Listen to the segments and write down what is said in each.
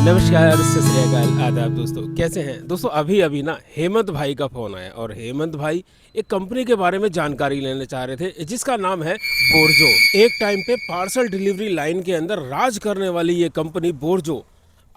नमस्कार, सत श्री अकाल, आदाब दोस्तों। कैसे हैं दोस्तों? अभी ना हेमंत भाई का फ़ोन आया और हेमंत भाई एक कंपनी के बारे में जानकारी लेना चाह रहे थे जिसका नाम है बोर्जो। एक टाइम पे पार्सल डिलीवरी लाइन के अंदर राज करने वाली ये कंपनी बोर्जो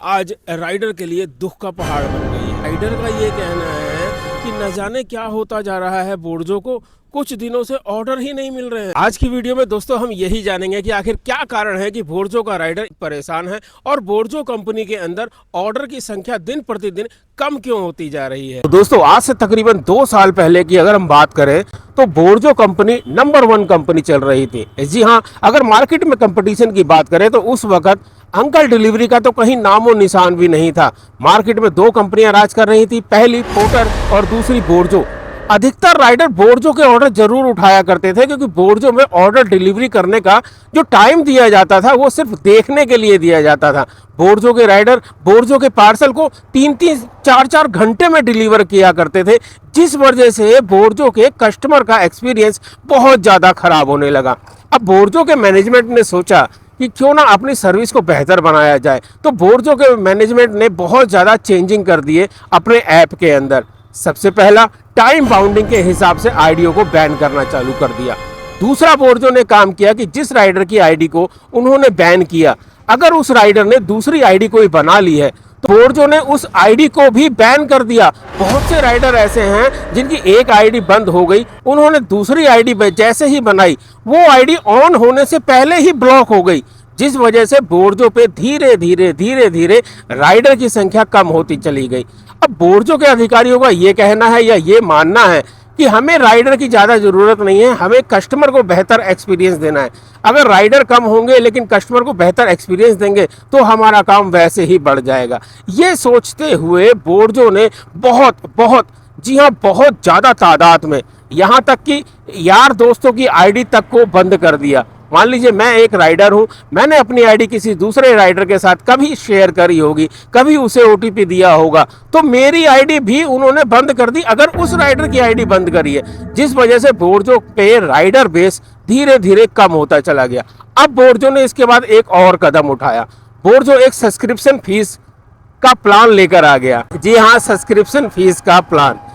आज राइडर के लिए दुख का पहाड़ बन गई है। राइडर का ये कहना है कि न जाने क्या होता जा रहा है, बोर्जो को कुछ दिनों से ऑर्डर ही नहीं मिल रहे हैं। आज की वीडियो में दोस्तों हम यही जानेंगे कि आखिर क्या कारण है कि बोर्जो का राइडर परेशान है और बोर्जो कंपनी के अंदर ऑर्डर की संख्या दिन प्रतिदिन कम क्यों होती जा रही है। दोस्तों आज से तकरीबन 2 साल पहले की अगर हम बात करें तो बोर्जो कंपनी नंबर 1 कंपनी चल रही थी। जी हाँ, अगर मार्केट में कंपटीशन की बात करें तो उस वक्त अंकल डिलीवरी का तो कहीं नामो निशान भी नहीं था। मार्केट में 2 कंपनियां राज कर रही थी, पहली पोर्टर और दूसरी बोर्जो। अधिकतर राइडर बोर्जो के ऑर्डर जरूर उठाया करते थे क्योंकि बोर्जो में ऑर्डर डिलीवरी करने का जो टाइम दिया जाता था वो सिर्फ देखने के लिए दिया जाता था। बोर्जो के राइडर बोर्जो के पार्सल को 3-3, 4-4 घंटे में डिलीवर किया करते थे, जिस वजह से बोर्जो के कस्टमर का एक्सपीरियंस बहुत ज़्यादा खराब होने लगा। अब बोर्जो के मैनेजमेंट ने सोचा कि क्यों ना अपनी सर्विस को बेहतर बनाया जाए, तो बोर्जो के मैनेजमेंट ने बहुत ज़्यादा चेंजिंग कर दिए अपने ऐप के अंदर। सबसे पहला, टाइम बाउंडिंग के हिसाब से आईडियो को बैन करना चालू कर दिया। दूसरा, बोर्जो ने काम किया कि जिस राइडर की आईडी को उन्होंने बैन किया, अगर उस राइडर ने दूसरी आईडी कोई बना ली है तो बोर्जो ने उस आईडी को भी बैन कर दिया। बहुत से राइडर ऐसे हैं जिनकी एक आईडी बंद हो गई, उन्होंने दूसरी आईडी जैसे ही बनाई वो आईडी ऑन होने से पहले ही ब्लॉक हो गई, जिस वजह से बोर्जो पे धीरे धीरे राइडर की संख्या कम होती चली गई। अब बोर्जो के अधिकारियों का ये कहना है या ये मानना है कि हमें राइडर की ज़्यादा ज़रूरत नहीं है, हमें कस्टमर को बेहतर एक्सपीरियंस देना है। अगर राइडर कम होंगे लेकिन कस्टमर को बेहतर एक्सपीरियंस देंगे तो हमारा काम वैसे ही बढ़ जाएगा। ये सोचते हुए बोर्जो ने बहुत जी हाँ बहुत ज़्यादा तादाद में, यहाँ तक कि यार दोस्तों की आईडी तक को बंद कर दिया। मान लीजिए मैं एक राइडर हूँ, मैंने अपनी आईडी किसी दूसरे राइडर के साथ कभी शेयर करी होगी, कभी उसे ओटीपी दिया होगा, तो मेरी आईडी भी उन्होंने बंद कर दी अगर उस राइडर की आईडी बंद करी है, जिस वजह से बोर्जो पे राइडर बेस धीरे धीरे कम होता चला गया। अब बोर्जो ने इसके बाद एक और कदम उठाया। बोर्जो एक सब्सक्रिप्शन फीस का प्लान लेकर आ गया। जी हाँ, सब्सक्रिप्शन फीस का प्लान।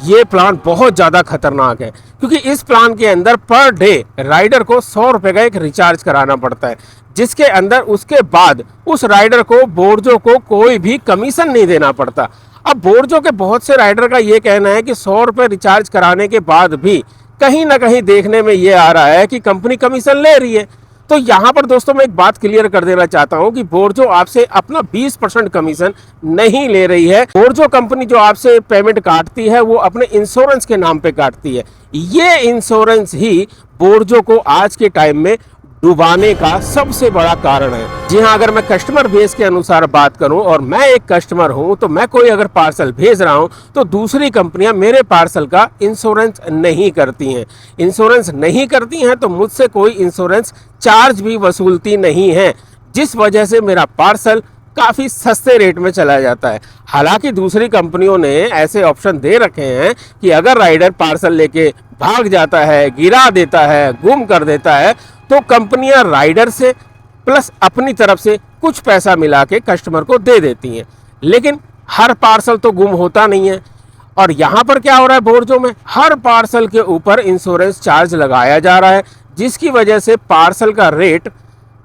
ये प्लान बहुत ज़्यादा खतरनाक है क्योंकि इस प्लान के अंदर पर डे राइडर को 100 रुपये का एक रिचार्ज कराना पड़ता है, जिसके अंदर उसके बाद उस राइडर को बोर्जो को कोई भी कमीशन नहीं देना पड़ता। अब बोर्जो के बहुत से राइडर का ये कहना है कि 100 रुपये रिचार्ज कराने के बाद भी कहीं ना कहीं देखने में ये आ रहा है कि कंपनी कमीशन ले रही है। तो यहाँ पर दोस्तों मैं एक बात क्लियर कर देना चाहता हूँ कि बोर्जो आपसे अपना 20% कमीशन नहीं ले रही है। बोर्जो कंपनी जो आपसे पेमेंट काटती है वो अपने इंश्योरेंस के नाम पे काटती है। ये इंश्योरेंस ही बोर्जो को आज के टाइम में डुबाने का सबसे बड़ा कारण है। जी हाँ, अगर मैं कस्टमर बेस के अनुसार बात करूं और मैं एक कस्टमर हूं तो मैं कोई अगर पार्सल भेज रहा हूं तो दूसरी कंपनियां मेरे पार्सल का इंश्योरेंस नहीं करती हैं। इंश्योरेंस नहीं करती हैं तो मुझसे कोई इंश्योरेंस चार्ज भी वसूलती नहीं है, जिस वजह से मेरा पार्सल काफ़ी सस्ते रेट में चला जाता है। हालांकि दूसरी कंपनियों ने ऐसे ऑप्शन दे रखे हैं कि अगर राइडर पार्सल लेके भाग जाता है, गिरा देता है, गुम कर देता है, तो कंपनियां राइडर से प्लस अपनी तरफ से कुछ पैसा मिला के कस्टमर को दे देती हैं। लेकिन हर पार्सल तो गुम होता नहीं है। और यहाँ पर क्या हो रहा है, बोर्जो में हर पार्सल के ऊपर इंश्योरेंस चार्ज लगाया जा रहा है, जिसकी वजह से पार्सल का रेट,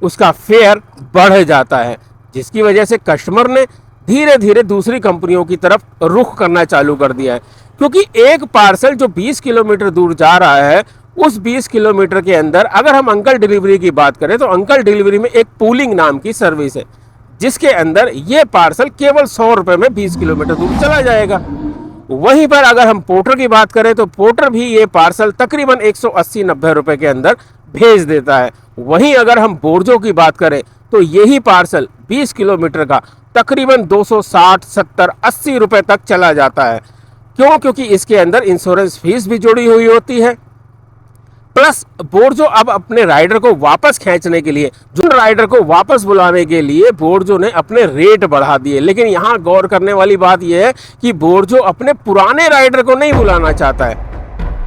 उसका फेयर बढ़ जाता है, जिसकी वजह से कस्टमर ने धीरे धीरे दूसरी कंपनियों की तरफ रुख करना चालू कर दिया है। क्योंकि एक पार्सल जो 20 किलोमीटर दूर जा रहा है, उस 20 किलोमीटर के अंदर अगर हम अंकल डिलीवरी की बात करें तो अंकल डिलीवरी में एक पूलिंग नाम की सर्विस है, जिसके अंदर ये पार्सल केवल 100 रुपये में 20 किलोमीटर दूर चला जाएगा। वहीं पर अगर हम पोर्टर की बात करें तो पोर्टर भी ये पार्सल तकरीबन 180-90 रुपये के अंदर भेज देता है। वहीं अगर हम बोर्जो की बात करें तो यही पार्सल 20 किलोमीटर का तकरीबन 260, 70, 80 रुपये तक चला जाता है। क्यों? क्योंकि इसके अंदर इंश्योरेंस फीस भी जुड़ी हुई होती है। प्लस बोर्जो अब अपने राइडर को वापस खींचने के लिए, जो राइडर को वापस बुलाने के लिए बोर्जो ने अपने रेट बढ़ा दिए। लेकिन यहाँ गौर करने वाली बात यह है कि बोर्जो अपने पुराने राइडर को नहीं बुलाना चाहता है।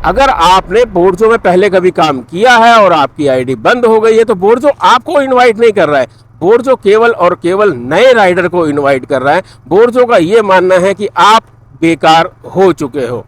अगर आपने बोर्जो में पहले कभी काम किया है और आपकी आईडी बंद हो गई है तो बोर्जो आपको इनवाइट नहीं कर रहा है, बोर्जो केवल और केवल नए राइडर को इनवाइट कर रहा है। बोर्जो का ये मानना है कि आप बेकार हो चुके हो।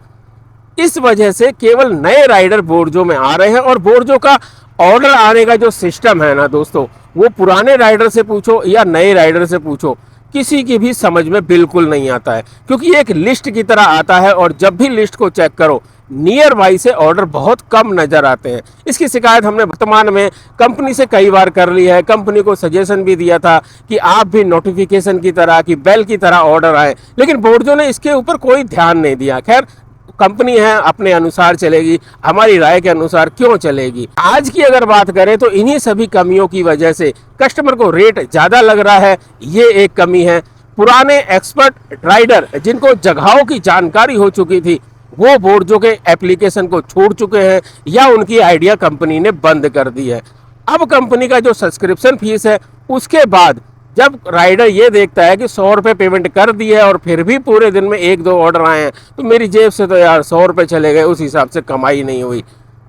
इस वजह से केवल नए राइडर बोर्जो में आ रहे हैं और बोर्जो का ऑर्डर आने का जो सिस्टम है ना दोस्तों, वो पुराने राइडर से पूछो या नए राइडर से पूछो, किसी की भी समझ में बिल्कुल नहीं आता है, क्योंकि एक लिस्ट की तरह आता है और जब भी लिस्ट को चेक करो नियर बाई से ऑर्डर बहुत कम नज़र आते हैं। इसकी शिकायत हमने वर्तमान में कंपनी से कई बार कर ली है। कंपनी को सजेशन भी दिया था कि आप भी नोटिफिकेशन की तरह कि बेल की तरह ऑर्डर आए, लेकिन बोर्जो ने इसके ऊपर कोई ध्यान नहीं दिया। खैर, कंपनी है, अपने अनुसार चलेगी, हमारी राय के अनुसार क्यों चलेगी। आज की अगर बात करें तो इन्हीं सभी कमियों की वजह से कस्टमर को रेट ज़्यादा लग रहा है, ये एक कमी है। पुराने एक्सपर्ट राइडर जिनको जगहों की जानकारी हो चुकी थी, वो बोर्जो के एप्लीकेशन को छोड़ चुके हैं या उनकी आइडिया कंपनी ने बंद कर दी है। अब कंपनी का जो सब्सक्रिप्शन फीस है, उसके बाद जब राइडर ये देखता है कि 100 रुपये पेमेंट कर दी है और फिर भी पूरे दिन में 1-2 ऑर्डर आए हैं, तो मेरी जेब से तो यार 100 रुपये चले गए, उस हिसाब से कमाई नहीं हुई,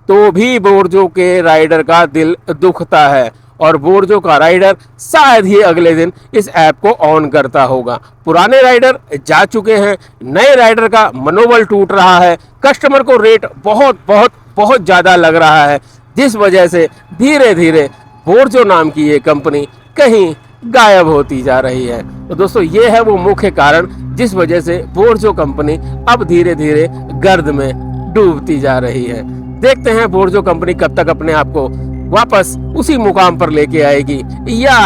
तो भी बोर्जो के राइडर का दिल दुखता है और बोर्जो का राइडर शायद ही अगले दिन इस ऐप को ऑन करता होगा। पुराने राइडर जा चुके हैं, नए राइडर का मनोबल टूट रहा है, कस्टमर को रेट बहुत बहुत बहुत ज़्यादा लग रहा है, जिस वजह से धीरे धीरे बोर्जो नाम की ये कंपनी कहीं गायब होती जा रही है। तो दोस्तों, ये है वो मुख्य कारण जिस वजह से बोर्जो कंपनी अब धीरे धीरे गर्द में डूबती जा रही है। देखते हैं बोर्जो कंपनी कब तक अपने आप को वापस उसी मुकाम पर लेके आएगी या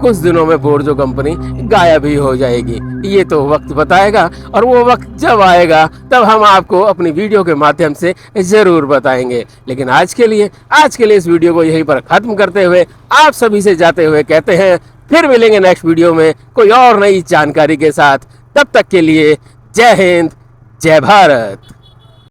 कुछ दिनों में बोर्जो कंपनी गायब ही हो जाएगी। ये तो वक्त बताएगा और वो वक्त जब आएगा तब हम आपको अपनी वीडियो के माध्यम से जरूर बताएंगे। लेकिन आज के लिए इस वीडियो को यहीं पर खत्म करते हुए आप सभी से जाते हुए कहते हैं फिर मिलेंगे नेक्स्ट वीडियो में कोई और नई जानकारी के साथ। तब तक के लिए जय हिंद, जय भारत।